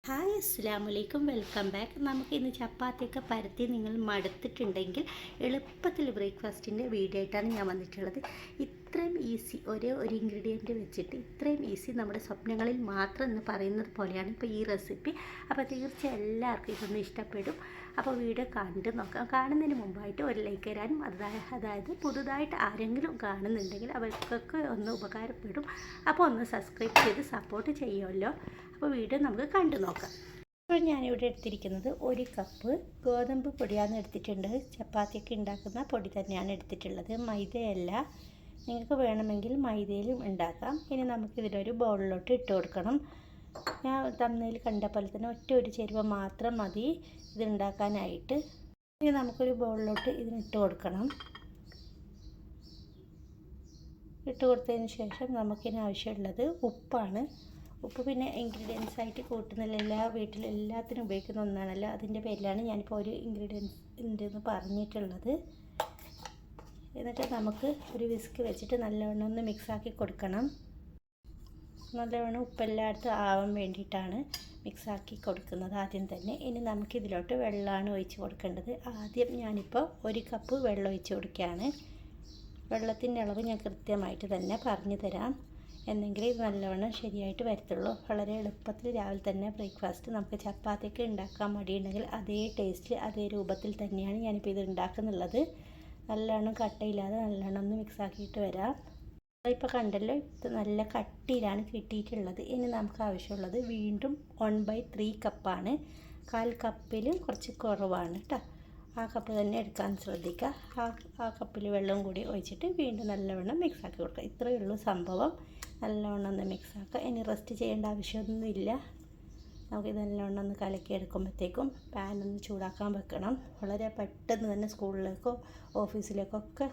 Hi അസ്സലാമലൈക്കും, welcome back. നമുക്കിന്ന് ചപ്പാത്തിയൊക്കെ പരത്തി നിങ്ങൾ മടുത്തിട്ടുണ്ടെങ്കിൽ എളുപ്പത്തിൽ ബ്രേക്ക്ഫാസ്റ്റിൻ്റെ വീഡിയോ ആയിട്ടാണ് ഞാൻ വന്നിട്ടുള്ളത്. ഇത്രയും ഈസി ഒരു ഇൻഗ്രീഡിയൻറ്റ് വെച്ചിട്ട് ഇത്രയും ഈസി നമ്മുടെ സ്വപ്നങ്ങളിൽ മാത്രം എന്ന് പറയുന്നത് പോലെയാണ് ഇപ്പോൾ ഈ റെസിപ്പി. അപ്പോൾ തീർച്ചയായും എല്ലാവർക്കും ഇതൊന്ന് ഇഷ്ടപ്പെടും. അപ്പോൾ വീഡിയോ കണ്ട് നോക്കാം. കാണുന്നതിന് മുമ്പായിട്ട് ഒരു ലൈക്ക് തരാനും അതായത് പുതുതായിട്ട് ആരെങ്കിലും കാണുന്നുണ്ടെങ്കിൽ അവർക്കൊക്കെ ഒന്ന് ഉപകാരപ്പെടും. അപ്പോൾ ഒന്ന് സബ്സ്ക്രൈബ് ചെയ്ത് സപ്പോർട്ട് ചെയ്യുമല്ലോ. അപ്പോൾ വീഡിയോ നമുക്ക് കണ്ടു നോക്കാം. ഇപ്പോൾ ഞാനിവിടെ എടുത്തിരിക്കുന്നത് 1 കപ്പ് ഗോതമ്പ് പൊടിയാണ് എടുത്തിട്ടുണ്ട്. ചപ്പാത്തിയൊക്കെ ഉണ്ടാക്കുന്ന പൊടി തന്നെയാണ് എടുത്തിട്ടുള്ളത്, മൈദയല്ല. നിങ്ങൾക്ക് വേണമെങ്കിൽ മൈദയിലും ഉണ്ടാക്കാം. ഇനി നമുക്കിതിലൊരു ബൗളിലോട്ട് ഇട്ട് കൊടുക്കണം. ഞാൻ തമ്മിൽ കണ്ട പോലെ തന്നെ ഒരു ചേരുവ മാത്രം മതി ഇതുണ്ടാക്കാനായിട്ട്. ഇനി നമുക്കൊരു ബൗളിലോട്ട് ഇതിനിട്ട് കൊടുക്കണം. ഇട്ട് കൊടുത്തതിന് ശേഷം നമുക്കിന് ആവശ്യമുള്ളത് ഉപ്പാണ്. ഉപ്പ് പിന്നെ ഇൻഗ്രീഡിയൻസ് ആയിട്ട് കൂട്ടുന്നില്ല, എല്ലാ വീട്ടിലും എല്ലാത്തിനും ഉപയോഗിക്കുന്ന ഒന്നാണല്ലോ. അതിൻ്റെ പേരിലാണ് ഞാനിപ്പോൾ ഒരു ഇൻഗ്രീഡിയൻസ് ഉണ്ടെന്ന് പറഞ്ഞിട്ടുള്ളത്. എന്നിട്ട് നമുക്ക് ഒരു വിസ്ക് വെച്ചിട്ട് നല്ലവണ്ണം ഒന്ന് മിക്സാക്കി കൊടുക്കണം. നല്ലവണ്ണം ഉപ്പെല്ലായിടത്തും ആവാൻ വേണ്ടിയിട്ടാണ് മിക്സാക്കി കൊടുക്കുന്നത് ആദ്യം തന്നെ. ഇനി നമുക്കിതിലോട്ട് വെള്ളമാണ് ഒഴിച്ച് കൊടുക്കേണ്ടത്. ആദ്യം ഞാനിപ്പോൾ 1 കപ്പ് വെള്ളം ഒഴിച്ച് കൊടുക്കുകയാണ്. വെള്ളത്തിൻ്റെ അളവ് ഞാൻ കൃത്യമായിട്ട് തന്നെ പറഞ്ഞു തരാം, എന്നെങ്കിൽ ഇത് നല്ലവണ്ണം ശരിയായിട്ട് വരത്തുള്ളൂ. വളരെ എളുപ്പത്തിൽ രാവിലെ തന്നെ ബ്രേക്ക്ഫാസ്റ്റ് നമുക്ക് ചപ്പാത്തിയൊക്കെ ഉണ്ടാക്കാൻ മടിയുണ്ടെങ്കിൽ അതേ ടേസ്റ്റിൽ അതേ രൂപത്തിൽ തന്നെയാണ് ഞാനിപ്പോൾ ഇത് ഉണ്ടാക്കുന്നുള്ളത്. നല്ലവണ്ണം കട്ടയില്ലാതെ നല്ലവണ്ണം ഒന്ന് മിക്സാക്കിയിട്ട് വരാം. ഇപ്പോൾ കണ്ടല്ലോ, ഇത് നല്ല കട്ടിയിലാണ് കിട്ടിയിട്ടുള്ളത്. ഇനി നമുക്ക് ആവശ്യമുള്ളത് വീണ്ടും 1/3 കപ്പാണ്. 1/4 കപ്പിൽ കുറച്ച് കുറവാണ് കേട്ടോ. ആ കപ്പ് തന്നെ എടുക്കാൻ ശ്രദ്ധിക്കുക. ആ കപ്പിൽ വെള്ളം കൂടി ഒഴിച്ചിട്ട് വീണ്ടും നല്ലവണ്ണം മിക്സാക്കി കൊടുക്കുക. ഇത്രയേ ഉള്ളൂ സംഭവം. നല്ലവണ്ണം ഒന്ന് മിക്സാക്കുക. ഇനി റെസ്റ്റ് ചെയ്യേണ്ട ആവശ്യമൊന്നുമില്ല. നമുക്കിത് നല്ലവണ്ണം ഒന്ന് കലക്കി എടുക്കുമ്പോഴത്തേക്കും പാനൊന്ന് ചൂടാക്കാൻ വെക്കണം. വളരെ പെട്ടെന്ന് തന്നെ സ്കൂളിലേക്കോ ഓഫീസിലേക്കൊക്കെ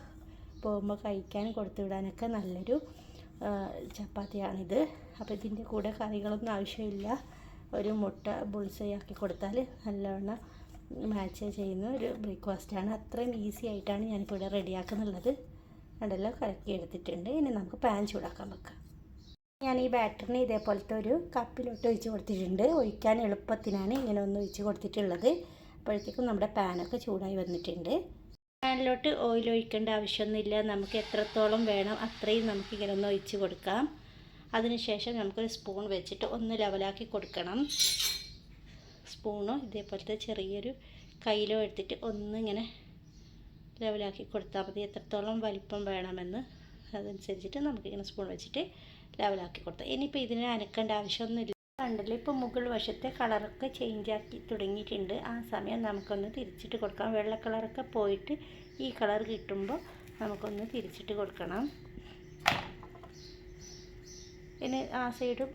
പോകുമ്പോൾ കഴിക്കാൻ കൊടുത്തു വിടാനൊക്കെ നല്ലൊരു ചപ്പാത്തിയാണിത്. അപ്പോൾ ഇതിൻ്റെ കൂടെ കറികളൊന്നും ആവശ്യമില്ല. ഒരു മുട്ട ബുൾസൈ ആക്കി കൊടുത്താൽ നല്ലവണ്ണം മാച്ച് ചെയ്യുന്ന ഒരു ബ്രേക്ക്ഫാസ്റ്റാണ്. അത്രയും ഈസി ആയിട്ടാണ് ഞാനിപ്പോൾ ഇവിടെ റെഡിയാക്കുന്നുള്ളത്. അതെല്ലാം കലക്കി എടുത്തിട്ടുണ്ട്. ഇനി നമുക്ക് പാൻ ചൂടാക്കാൻ വെക്കാം. ഞാൻ ഈ ബാറ്ററിന് ഇതേപോലത്തെ ഒരു കപ്പിലോട്ട് ഒഴിച്ച് കൊടുത്തിട്ടുണ്ട്. ഒഴിക്കാൻ എളുപ്പത്തിനാണ് ഇങ്ങനെ ഒന്ന് ഒഴിച്ച് കൊടുത്തിട്ടുള്ളത്. അപ്പോഴത്തേക്കും നമ്മുടെ പാനൊക്കെ ചൂടായി വന്നിട്ടുണ്ട്. പാനിലോട്ട് ഓയിൽ ഒഴിക്കേണ്ട ആവശ്യമൊന്നുമില്ല. നമുക്ക് എത്രത്തോളം വേണം അത്രയും നമുക്ക് ഇങ്ങനെ ഒന്ന് ഒഴിച്ച് കൊടുക്കാം. അതിനുശേഷം നമുക്കൊരു സ്പൂൺ വെച്ചിട്ട് ഒന്ന് ലെവലാക്കി കൊടുക്കണം. സ്പൂണോ ഇതേപോലത്തെ ചെറിയൊരു കയ്യിലോ എടുത്തിട്ട് ഒന്നിങ്ങനെ ലെവലാക്കി കൊടുത്താൽ മതി. എത്രത്തോളം വലിപ്പം വേണമെന്ന് അതനുസരിച്ചിട്ട് നമുക്കിങ്ങനെ സ്പൂൺ വെച്ചിട്ട് ലെവലാക്കി കൊടുത്താൽ. ഇനിയിപ്പോൾ ഇതിനെ അനക്കേണ്ട ആവശ്യമൊന്നുമില്ല. കണ്ടല്ലോ, ഇപ്പോൾ മുകൾ വശത്തെ കളറൊക്കെ ചേഞ്ചാക്കി തുടങ്ങിയിട്ടുണ്ട്. ആ സമയം നമുക്കൊന്ന് തിരിച്ചിട്ട് കൊടുക്കാം. വെള്ള കളറൊക്കെ പോയിട്ട് ഈ കളർ കിട്ടുമ്പോൾ നമുക്കൊന്ന് തിരിച്ചിട്ട് കൊടുക്കണം. ഇനി ആ സൈഡും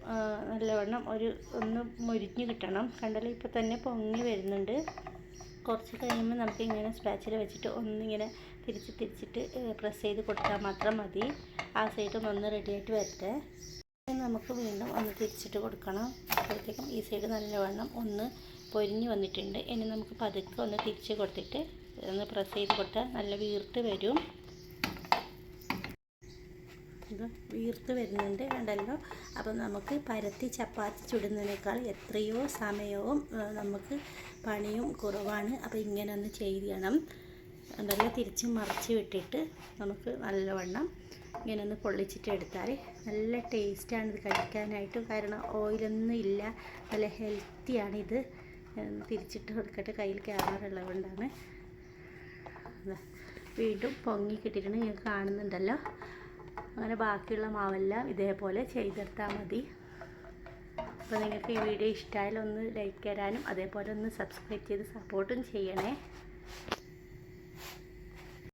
നല്ലവണ്ണം ഒന്ന് മൊരിഞ്ഞ് കിട്ടണം. കണ്ടല്ലോ, ഇപ്പോൾ തന്നെ പൊങ്ങി വരുന്നുണ്ട്. കുറച്ച് കഴിയുമ്പോൾ നമുക്ക് ഇങ്ങനെ സ്പാച്ചിൽ വെച്ചിട്ട് ഒന്നിങ്ങനെ തിരിച്ചിട്ട് പ്രസ് ചെയ്ത് കൊടുത്താൽ മാത്രം മതി. ആ സൈഡും ഒന്ന് റെഡിയായിട്ട് വരട്ടെ. നമുക്ക് വീണ്ടും ഒന്ന് തിരിച്ചിട്ട് കൊടുക്കണം. അപ്പോഴത്തേക്കും ഈ സൈഡ് നല്ലവണ്ണം ഒന്ന് പൊരിഞ്ഞ് വന്നിട്ടുണ്ട്. ഇനി നമുക്ക് പതുക്കെ ഒന്ന് തിരിച്ച് കൊടുത്തിട്ട് ഒന്ന് പ്രസ് ചെയ്ത് കൊടുത്താൽ നല്ല വീർത്ത് വരും. ഇത് വീർത്ത് വരുന്നുണ്ട്, കണ്ടല്ലോ. അപ്പോൾ നമുക്ക് പരത്തി ചപ്പാത്തി ചുടുന്നതിനേക്കാൾ എത്രയോ സമയവും നമുക്ക് പണിയും കുറവാണ്. അപ്പോൾ ഇങ്ങനെ ഒന്ന് ചെയ്യണം. കണ്ടല്ലോ, തിരിച്ച് മറിച്ച് വിട്ടിട്ട് നമുക്ക് നല്ലവണ്ണം ഇങ്ങനെ ഒന്ന് പൊള്ളിച്ചിട്ട് എടുത്താൽ നല്ല ടേസ്റ്റാണ് ഇത് കഴിക്കാനായിട്ട്. കാരണം ഓയിലൊന്നും ഇല്ല, നല്ല ഹെൽത്തിയാണിത്. തിരിച്ചിട്ട് കൊടുക്കട്ടെ, കയ്യിൽ ക്യാമറ കൊണ്ടാണ്. വീണ്ടും പൊങ്ങി കിട്ടിയിട്ടുണ്ട്, നിങ്ങൾക്ക് കാണുന്നുണ്ടല്ലോ. അങ്ങനെ ബാക്കിയുള്ള മാവെല്ലാം ഇതേപോലെ ചെയ്തെടുത്താൽ മതി. അപ്പോൾ നിങ്ങൾക്ക് ഈ വീഡിയോ ഇഷ്ടമായാലും ഒന്ന് ലൈക്ക് തരാനും അതേപോലെ ഒന്ന് സബ്സ്ക്രൈബ് ചെയ്ത് സപ്പോർട്ടും ചെയ്യണേ.